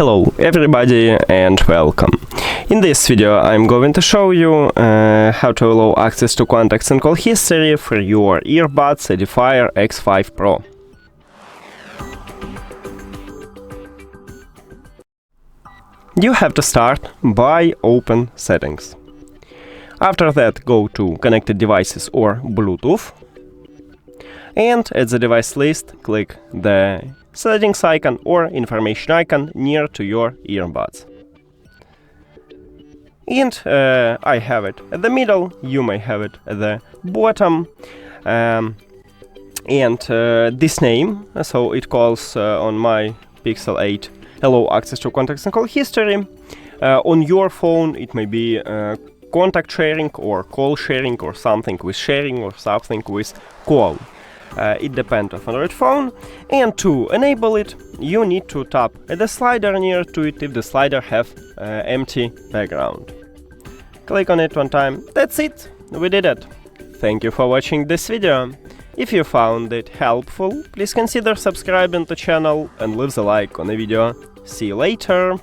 Hello everybody and welcome. In this video I'm going to show you how to allow access to contacts and call history for your Earbuds EDIFIER X5 Pro. You have to start by open settings. After that go to connected devices or Bluetooth, and at the device list click the settings icon or information icon near to your earbuds. And I have it at the middle, you may have it at the bottom. This name, so it calls on my Pixel 8 allow access to contacts and call history. On your phone it may be contact sharing or call sharing or something with sharing or something with call. It depends on Android phone, and to enable it you need to tap the slider near to it if the slider have empty background. Click on it one time. That's it, we did it. Thank you for watching this video. If you found it helpful, please consider subscribing to the channel and leave a like on the video. See you later.